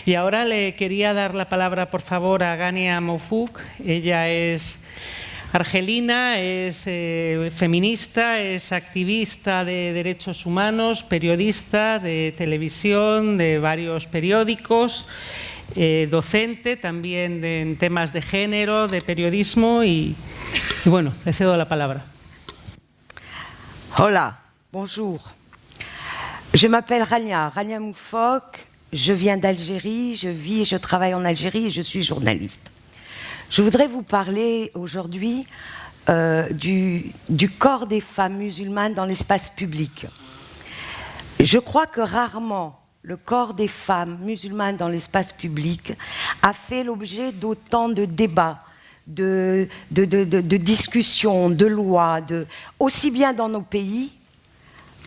Y ahora le quería dar la palabra, por favor, a Ghania Mofouk. Ella es argelina, es feminista, es activista de derechos humanos, periodista de televisión, de varios periódicos, docente también en temas de género, de periodismo y bueno, le cedo la palabra. Hola, bonjour. Je m'appelle Ghania Mofouk, je viens d'Algérie, je vis et je travaille en Algérie et je suis journaliste. Je voudrais vous parler aujourd'hui du corps des femmes musulmanes dans l'espace public. Je crois que rarement le corps des femmes musulmanes dans l'espace public a fait l'objet d'autant de débats, de discussions, de lois, aussi bien dans nos pays,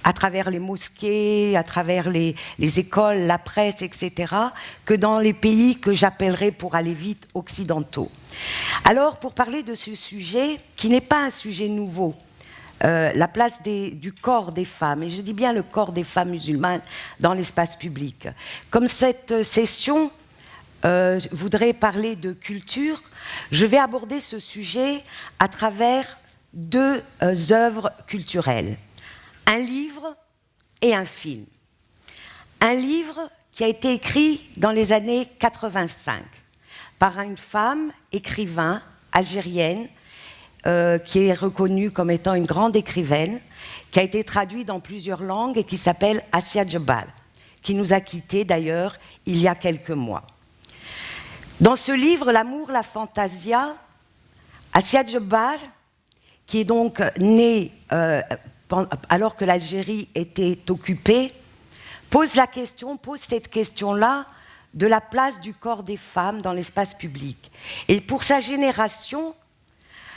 à travers les mosquées, à travers les écoles, la presse, etc., que dans les pays que j'appellerais, pour aller vite, occidentaux. Alors, pour parler de ce sujet, qui n'est pas un sujet nouveau, la place du corps des femmes, et je dis bien le corps des femmes musulmanes dans l'espace public. Comme cette session voudrait parler de culture, je vais aborder ce sujet à travers deux œuvres culturelles. Un livre et un film. Un livre qui a été écrit dans les années 85 par une femme écrivain algérienne qui est reconnue comme étant une grande écrivaine, qui a été traduit dans plusieurs langues et qui s'appelle Assia Djebal, qui nous a quittés d'ailleurs il y a quelques mois. Dans ce livre, L'amour, la fantasia, Assia Djebal, qui est donc née alors que l'Algérie était occupée, pose cette question-là de la place du corps des femmes dans l'espace public. Et pour sa génération,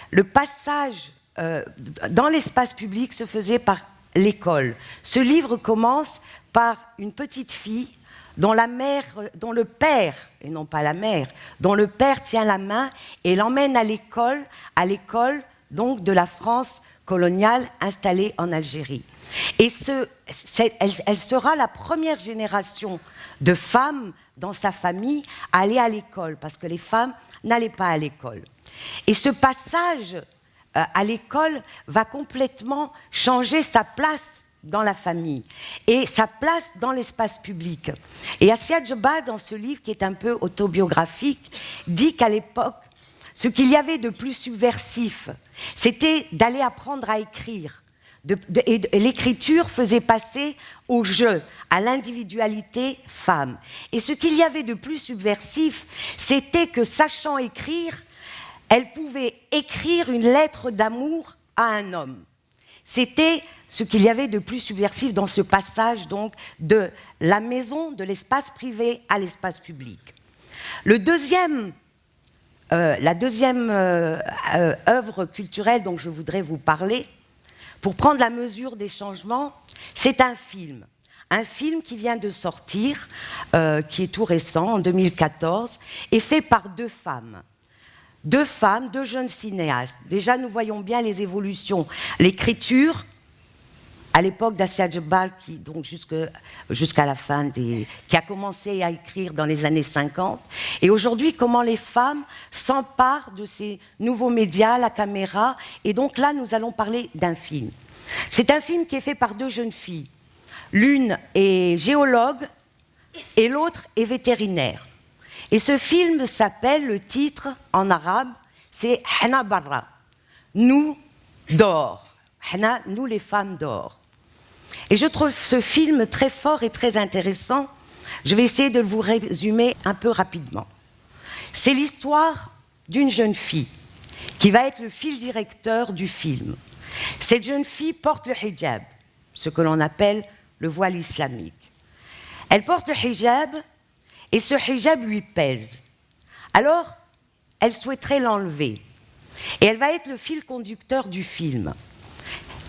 le passage dans l'espace public se faisait par l'école. Ce livre commence par une petite fille dont le père, et non pas la mère, dont le père tient la main et l'emmène à l'école donc de la France coloniale installée en Algérie. Et elle sera la première génération de femmes dans sa famille à aller à l'école, parce que les femmes n'allaient pas à l'école. Et ce passage à l'école va complètement changer sa place dans la famille et sa place dans l'espace public. Et Assia Djebal, dans ce livre qui est un peu autobiographique, dit qu'à l'époque, ce qu'il y avait de plus subversif, c'était d'aller apprendre à écrire. Et l'écriture faisait passer au jeu, à l'individualité femme. Et ce qu'il y avait de plus subversif, c'était que, sachant écrire, elle pouvait écrire une lettre d'amour à un homme. C'était ce qu'il y avait de plus subversif dans ce passage donc de la maison, de l'espace privé à l'espace public. La deuxième œuvre culturelle dont je voudrais vous parler, pour prendre la mesure des changements, c'est un film. Un film qui vient de sortir, qui est tout récent, en 2014, et fait par deux femmes. Deux jeunes cinéastes. Déjà, nous voyons bien les évolutions. L'écriture, à l'époque d'Assia Djebal, qui donc jusqu'à la fin qui a commencé à écrire dans les années 50, et aujourd'hui comment les femmes s'emparent de ces nouveaux médias, la caméra, et donc là nous allons parler d'un film. C'est un film qui est fait par deux jeunes filles. L'une est géologue et l'autre est vétérinaire. Et ce film s'appelle, le titre en arabe, c'est Hna Barra, nous dehors. Hna, nous les femmes dehors. Et je trouve ce film très fort et très intéressant. Je vais essayer de vous résumer un peu rapidement. C'est l'histoire d'une jeune fille qui va être le fil directeur du film. Cette jeune fille porte le hijab, ce que l'on appelle le voile islamique. Elle porte le hijab et ce hijab lui pèse. Alors, elle souhaiterait l'enlever. Et elle va être le fil conducteur du film.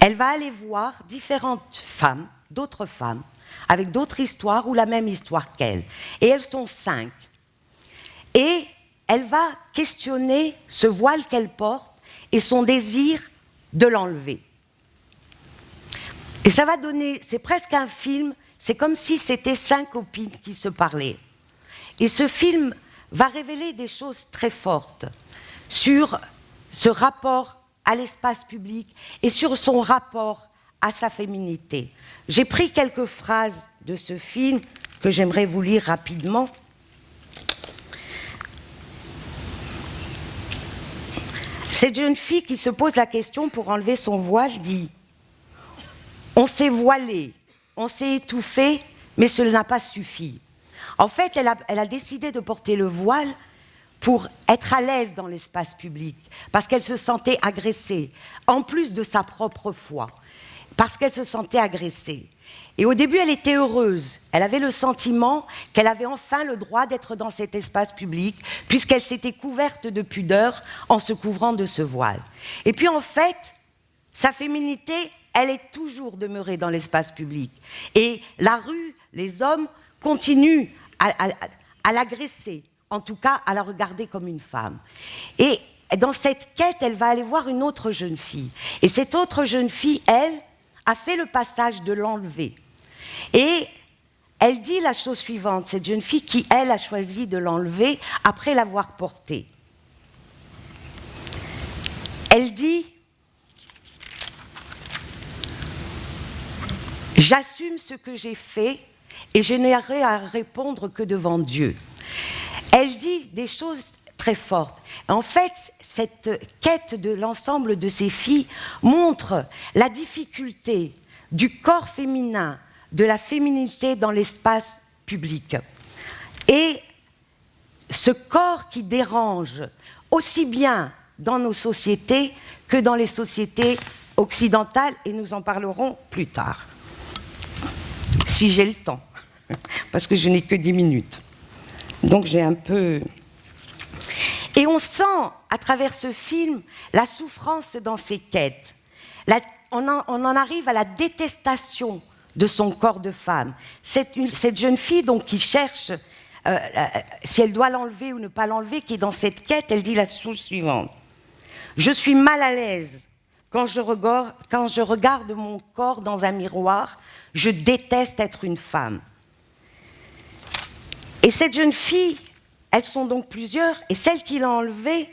Elle va aller voir différentes femmes, d'autres femmes, avec d'autres histoires ou la même histoire qu'elle. Et elles sont 5. Et elle va questionner ce voile qu'elle porte et son désir de l'enlever. Et ça va donner, c'est presque un film, c'est comme si c'était 5 copines qui se parlaient. Et ce film va révéler des choses très fortes sur ce rapport à l'espace public et sur son rapport à sa féminité. J'ai pris quelques phrases de ce film que j'aimerais vous lire rapidement. Cette jeune fille qui se pose la question pour enlever son voile dit « On s'est voilé, on s'est étouffé, mais cela n'a pas suffi. » En fait, elle a décidé de porter le voile pour être à l'aise dans l'espace public, parce qu'elle se sentait agressée, en plus de sa propre foi, parce qu'elle se sentait agressée. Et au début, elle était heureuse. Elle avait le sentiment qu'elle avait enfin le droit d'être dans cet espace public, puisqu'elle s'était couverte de pudeur en se couvrant de ce voile. Et puis en fait, sa féminité, elle est toujours demeurée dans l'espace public. Et la rue, les hommes, continuent à l'agresser, en tout cas à la regarder comme une femme. Et dans cette quête, elle va aller voir une autre jeune fille. Et cette autre jeune fille, elle, a fait le passage de l'enlever. Et elle dit la chose suivante, cette jeune fille qui, elle, a choisi de l'enlever après l'avoir porté. Elle dit « J'assume ce que j'ai fait et je n'aurai à répondre que devant Dieu. » Elle dit des choses très fortes. En fait, cette quête de l'ensemble de ces filles montre la difficulté du corps féminin, de la féminité dans l'espace public. Et ce corps qui dérange aussi bien dans nos sociétés que dans les sociétés occidentales, et nous en parlerons plus tard, si j'ai le temps, parce que je n'ai que 10 minutes. Donc j'ai un peu... Et on sent, à travers ce film, la souffrance dans ses quêtes. On en arrive à la détestation de son corps de femme. Cette jeune fille donc, qui cherche si elle doit l'enlever ou ne pas l'enlever, qui est dans cette quête, elle dit la chose suivante. « Je suis mal à l'aise quand je regarde mon corps dans un miroir. Je déteste être une femme. » Et cette jeune fille, elles sont donc plusieurs, et celle qui l'a enlevé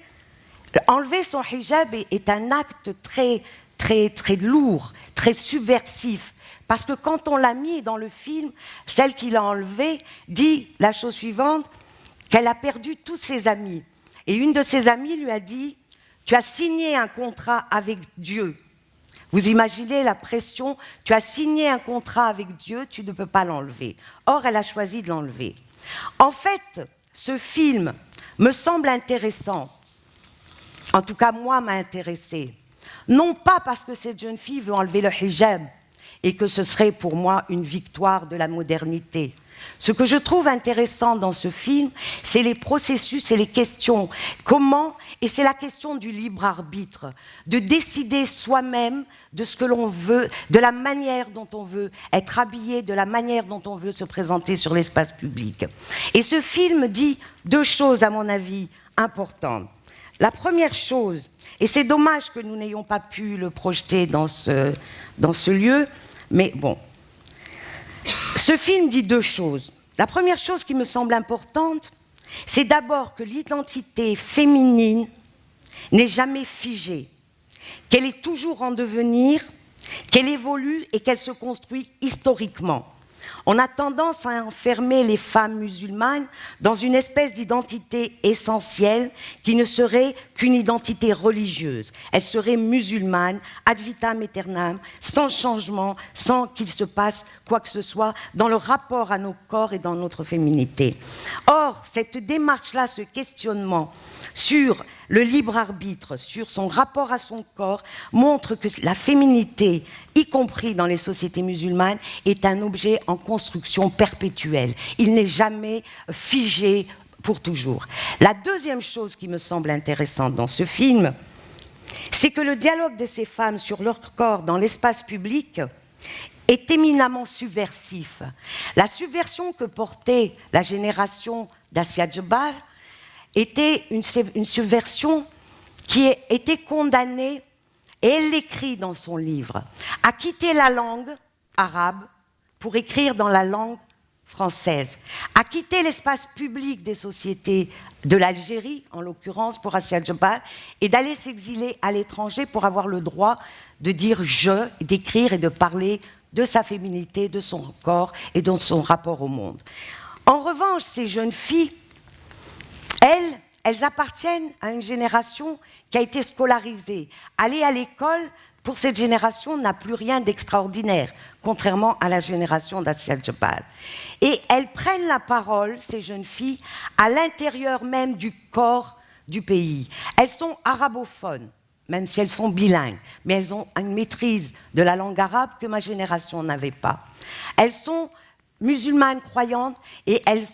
son hijab est un acte très, très, très lourd, très subversif. Parce que quand on l'a mis dans le film, celle qui l'a enlevé dit la chose suivante, qu'elle a perdu tous ses amis. Et une de ses amies lui a dit, tu as signé un contrat avec Dieu. Vous imaginez la pression, tu as signé un contrat avec Dieu, tu ne peux pas l'enlever. Or, elle a choisi de l'enlever. En fait, ce film me semble intéressant, en tout cas moi m'a intéressé, non pas parce que cette jeune fille veut enlever le hijab et que ce serait pour moi une victoire de la modernité. Ce que je trouve intéressant dans ce film, c'est les processus et les questions. Comment, et c'est la question du libre arbitre, de décider soi-même de ce que l'on veut, de la manière dont on veut être habillé, de la manière dont on veut se présenter sur l'espace public. Et ce film dit deux choses, à mon avis, importantes. La première chose, et c'est dommage que nous n'ayons pas pu le projeter dans ce lieu, mais bon, ce film dit deux choses. La première chose qui me semble importante, c'est d'abord que l'identité féminine n'est jamais figée, qu'elle est toujours en devenir, qu'elle évolue et qu'elle se construit historiquement. On a tendance à enfermer les femmes musulmanes dans une espèce d'identité essentielle qui ne serait qu'une identité religieuse. Elle serait musulmane, ad vitam aeternam, sans changement, sans qu'il se passe quoi que ce soit dans le rapport à nos corps et dans notre féminité. Or, cette démarche-là, ce questionnement sur le libre arbitre, sur son rapport à son corps, montre que la féminité, y compris dans les sociétés musulmanes, est un objet en construction perpétuelle. Il n'est jamais figé pour toujours. La deuxième chose qui me semble intéressante dans ce film, c'est que le dialogue de ces femmes sur leur corps dans l'espace public est éminemment subversif. La subversion que portait la génération d'Assia Djebar était une subversion qui était condamnée, et elle l'écrit dans son livre, à quitter la langue arabe pour écrire dans la langue française a quitté l'espace public des sociétés de l'Algérie, en l'occurrence pour Assia Djebbal, et d'aller s'exiler à l'étranger pour avoir le droit de dire « je », d'écrire et de parler de sa féminité, de son corps et de son rapport au monde. En revanche, ces jeunes filles, elles appartiennent à une génération qui a été scolarisée. Aller à l'école, pour cette génération, n'a plus rien d'extraordinaire, contrairement à la génération d'Assia Djebbal. Et elles prennent la parole, ces jeunes filles, à l'intérieur même du corps du pays. Elles sont arabophones, même si elles sont bilingues, mais elles ont une maîtrise de la langue arabe que ma génération n'avait pas. Elles sont musulmanes croyantes et elles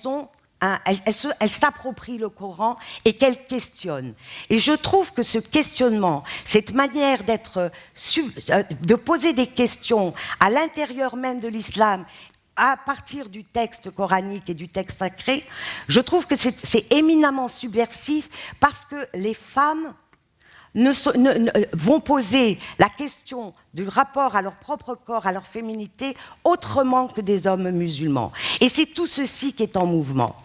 s'approprient le Coran et qu'elles questionnent. Et je trouve que ce questionnement, cette manière de poser des questions à l'intérieur même de l'islam, à partir du texte coranique et du texte sacré, je trouve que c'est éminemment subversif parce que les femmes vont poser la question du rapport à leur propre corps, à leur féminité, autrement que des hommes musulmans. Et c'est tout ceci qui est en mouvement.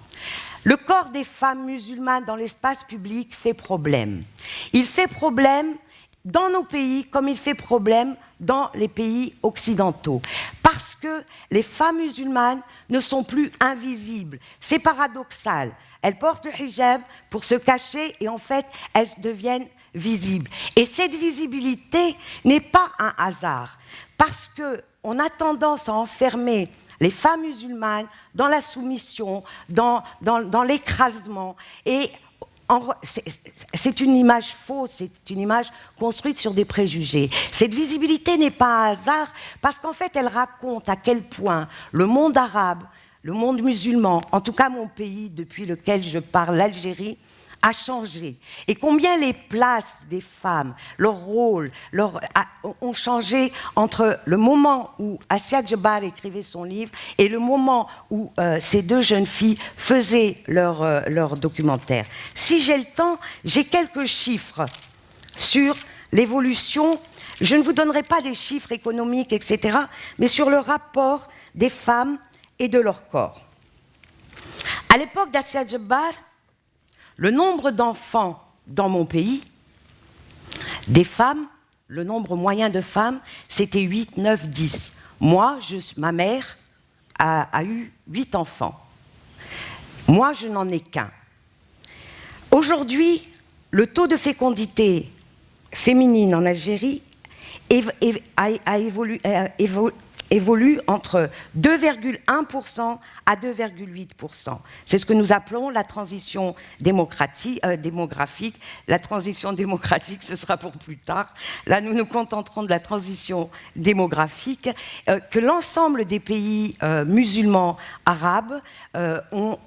Le corps des femmes musulmanes dans l'espace public fait problème. Il fait problème dans nos pays comme il fait problème dans les pays occidentaux. Parce que les femmes musulmanes ne sont plus invisibles. C'est paradoxal. Elles portent le hijab pour se cacher et en fait, elles deviennent visibles. Et cette visibilité n'est pas un hasard. Parce qu'on a tendance à enfermer les femmes musulmanes dans la soumission, dans l'écrasement. Et c'est une image fausse, c'est une image construite sur des préjugés. Cette visibilité n'est pas un hasard parce qu'en fait, elle raconte à quel point le monde arabe, le monde musulman, en tout cas mon pays depuis lequel je parle, l'Algérie, a changé. Et combien les places des femmes, leur rôle, ont changé entre le moment où Assia Djebbal écrivait son livre et le moment où ces deux jeunes filles faisaient leur documentaire. Si j'ai le temps, j'ai quelques chiffres sur l'évolution. Je ne vous donnerai pas des chiffres économiques, etc., mais sur le rapport des femmes et de leur corps. À l'époque d'Assia Djebbal, le nombre d'enfants dans mon pays, des femmes, le nombre moyen de femmes, c'était 8, 9, 10. Moi, ma mère a eu 8 enfants. Moi, je n'en ai qu'un. Aujourd'hui, le taux de fécondité féminine en Algérie évolue entre 2,1% à 2,8%. C'est ce que nous appelons la transition démographique. La transition démocratique, ce sera pour plus tard. Là, nous nous contenterons de la transition démographique que l'ensemble des pays musulmans arabes ont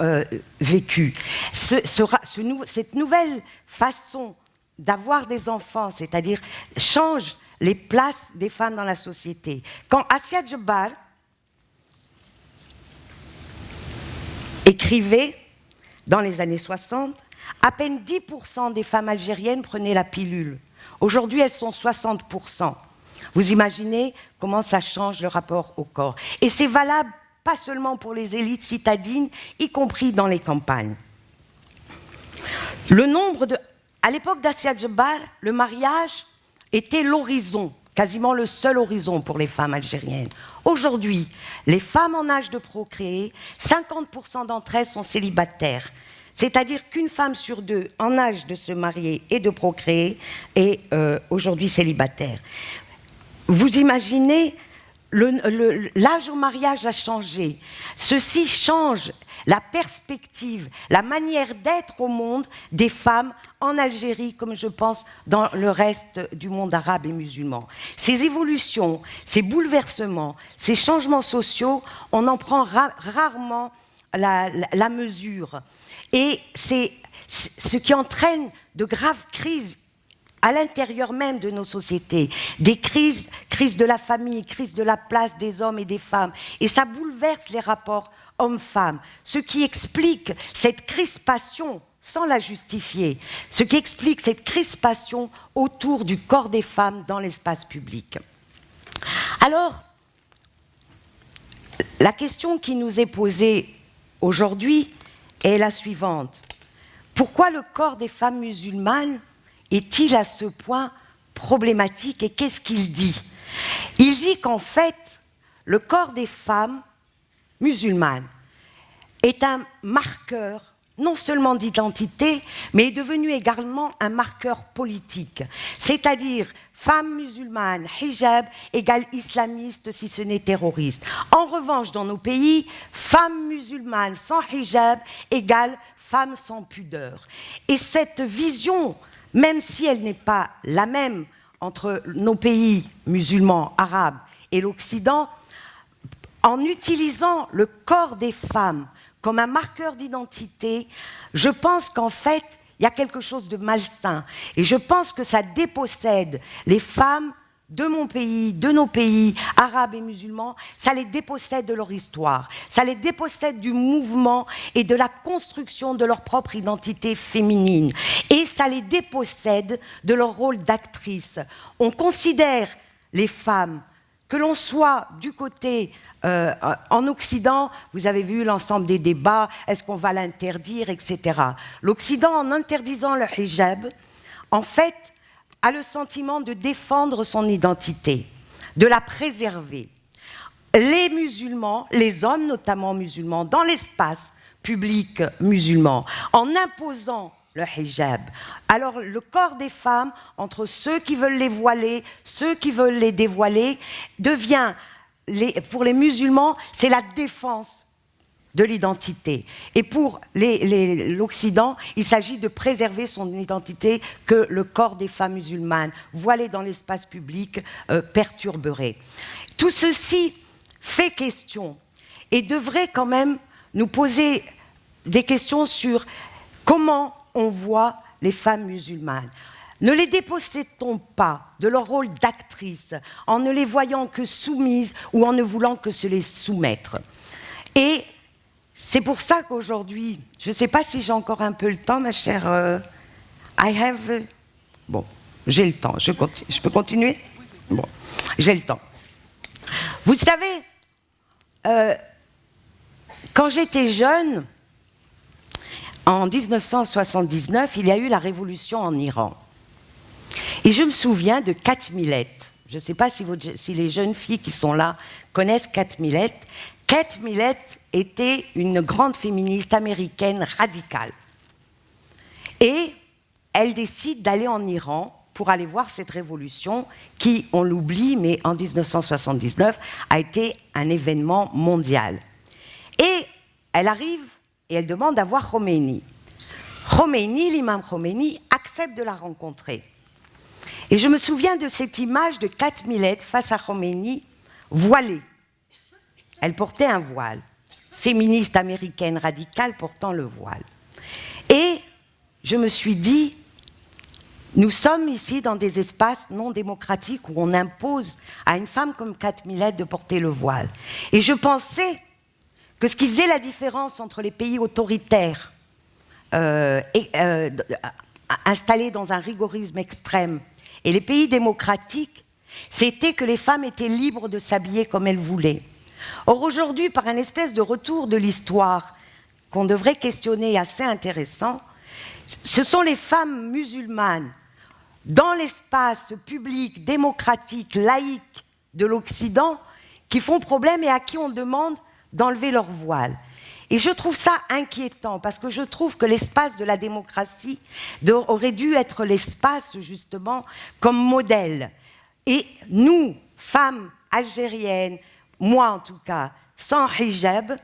vécu. Cette nouvelle façon d'avoir des enfants, c'est-à-dire change les places des femmes dans la société. Quand Assia Djebbal écrivait, dans les années 60, à peine 10% des femmes algériennes prenaient la pilule. Aujourd'hui, elles sont 60%. Vous imaginez comment ça change le rapport au corps. Et c'est valable pas seulement pour les élites citadines, y compris dans les campagnes. À l'époque d'Assia Djebbal, le mariage était l'horizon, quasiment le seul horizon pour les femmes algériennes. Aujourd'hui, les femmes en âge de procréer, 50% d'entre elles sont célibataires. C'est-à-dire qu'une femme sur deux en âge de se marier et de procréer est aujourd'hui célibataire. Vous imaginez, l'âge au mariage a changé. Ceci change la perspective, la manière d'être au monde des femmes en Algérie, comme je pense dans le reste du monde arabe et musulman. Ces évolutions, ces bouleversements, ces changements sociaux, on en prend rarement la mesure. Et c'est ce qui entraîne de graves crises à l'intérieur même de nos sociétés, des crises de la famille, crises de la place des hommes et des femmes. Et ça bouleverse les rapports hommes-femmes, ce qui explique cette crispation, sans la justifier, ce qui explique cette crispation autour du corps des femmes dans l'espace public. Alors, La question qui nous est posée aujourd'hui est la suivante. Pourquoi le corps des femmes musulmanes est-il à ce point problématique et qu'est-ce qu'il dit? Il dit qu'en fait, le corps des femmes musulmanes est un marqueur non seulement d'identité, mais est devenu également un marqueur politique. C'est-à-dire, femme musulmane, hijab égale islamiste si ce n'est terroriste. En revanche, dans nos pays, femme musulmane sans hijab égale femme sans pudeur. Et cette vision, même si elle n'est pas la même entre nos pays musulmans, arabes et l'Occident, en utilisant le corps des femmes comme un marqueur d'identité, je pense qu'en fait, il y a quelque chose de malsain. Et je pense que ça dépossède les femmes de mon pays, de nos pays, arabes et musulmans, ça les dépossède de leur histoire, ça les dépossède du mouvement et de la construction de leur propre identité féminine. Et ça les dépossède de leur rôle d'actrice. On considère les femmes, que l'on soit du côté en Occident, vous avez vu l'ensemble des débats, est-ce qu'on va l'interdire, etc. L'Occident, en interdisant le hijab, en fait, a le sentiment de défendre son identité, de la préserver. Les musulmans, les hommes notamment musulmans, dans l'espace public musulman, en imposant le hijab. Alors le corps des femmes, entre ceux qui veulent les voiler, ceux qui veulent les dévoiler, devient, pour les musulmans, c'est la défense de l'identité. Et pour l'Occident, il s'agit de préserver son identité que le corps des femmes musulmanes, voilées dans l'espace public, perturberait. Tout ceci fait question et devrait quand même nous poser des questions sur comment on voit les femmes musulmanes. Ne les dépossède-t-on pas de leur rôle d'actrice en ne les voyant que soumises ou en ne voulant que se les soumettre? Et c'est pour ça qu'aujourd'hui, je ne sais pas si j'ai encore un peu le temps, ma chère. Bon, j'ai le temps. Je peux continuer? Bon, j'ai le temps. Vous savez, quand j'étais jeune, en 1979, il y a eu la révolution en Iran. Et je me souviens de Kat Millet. Je ne sais pas si les jeunes filles qui sont là connaissent Kat Millet. Kat Millet était une grande féministe américaine radicale. Et elle décide d'aller en Iran pour aller voir cette révolution qui, on l'oublie, mais en 1979, a été un événement mondial. Et elle arrive et elle demande à voir Khomeini. L'imam Khomeini, accepte de la rencontrer. Et je me souviens de cette image de Kat Millet face à Khomeini, voilée. Elle portait un voile. Féministe américaine radicale portant le voile. Et je me suis dit, nous sommes ici dans des espaces non démocratiques où on impose à une femme comme Kat Millet de porter le voile. Et je pensais que ce qui faisait la différence entre les pays autoritaires installés dans un rigorisme extrême et les pays démocratiques, c'était que les femmes étaient libres de s'habiller comme elles voulaient. Or aujourd'hui, par un espèce de retour de l'histoire qu'on devrait questionner assez intéressant, ce sont les femmes musulmanes dans l'espace public, démocratique, laïque de l'Occident qui font problème et à qui on demande d'enlever leur voile. Et je trouve ça inquiétant parce que je trouve que l'espace de la démocratie aurait dû être l'espace justement comme modèle. Et nous, femmes algériennes, moi en tout cas, sans hijab,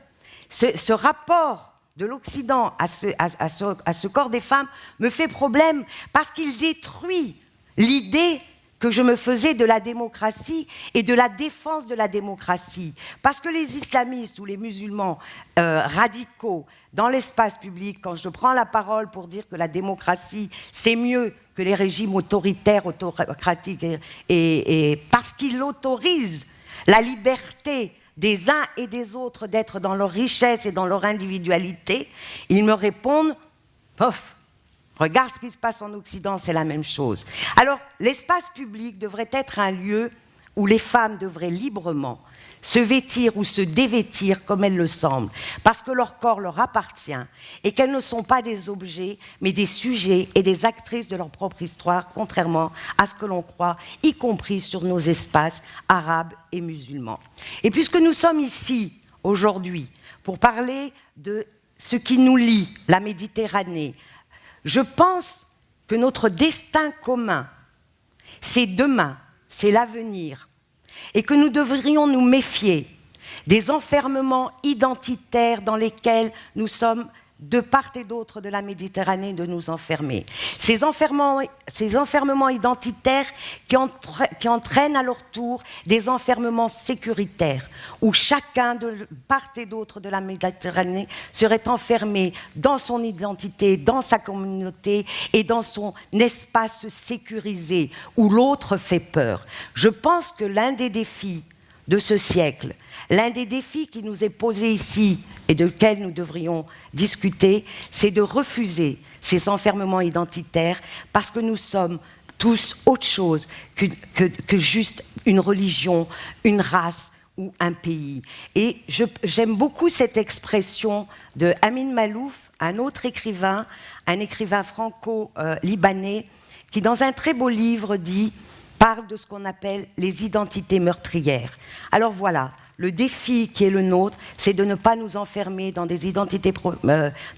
ce rapport de l'Occident à ce corps des femmes me fait problème parce qu'il détruit l'idée que je me faisais de la démocratie et de la défense de la démocratie. Parce que les islamistes ou les musulmans radicaux dans l'espace public, quand je prends la parole pour dire que la démocratie, c'est mieux que les régimes autoritaires, autocratiques, et parce qu'ils autorisent la liberté des uns et des autres d'être dans leur richesse et dans leur individualité, ils me répondent « Pof, regarde ce qui se passe en Occident, c'est la même chose. » Alors, l'espace public devrait être un lieu où les femmes devraient librement se vêtir ou se dévêtir comme elles le semblent, parce que leur corps leur appartient et qu'elles ne sont pas des objets, mais des sujets et des actrices de leur propre histoire, contrairement à ce que l'on croit, y compris sur nos espaces arabes et musulmans. Et puisque nous sommes ici, aujourd'hui, pour parler de ce qui nous lie, la Méditerranée, je pense que notre destin commun, c'est demain, c'est l'avenir, et que nous devrions nous méfier des enfermements identitaires dans lesquels nous sommes de part et d'autre de la Méditerranée de nous enfermer. Ces enfermements identitaires qui entraînent à leur tour des enfermements sécuritaires, où chacun de part et d'autre de la Méditerranée serait enfermé dans son identité, dans sa communauté et dans son espace sécurisé, où l'autre fait peur. Je pense que l'un des défis de ce siècle, l'un des défis qui nous est posé ici et de lequel nous devrions discuter, c'est de refuser ces enfermements identitaires parce que nous sommes tous autre chose que juste une religion, une race ou un pays. Et j'aime beaucoup cette expression de Amin Maalouf, un autre écrivain, un écrivain franco-libanais, qui dans un très beau livre parle de ce qu'on appelle les identités meurtrières. Alors voilà, le défi qui est le nôtre, c'est de ne pas nous enfermer dans des identités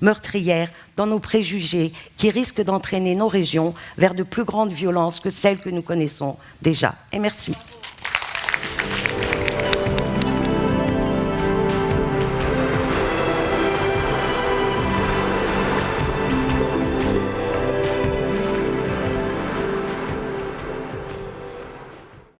meurtrières, dans nos préjugés, qui risquent d'entraîner nos régions vers de plus grandes violences que celles que nous connaissons déjà. Et merci.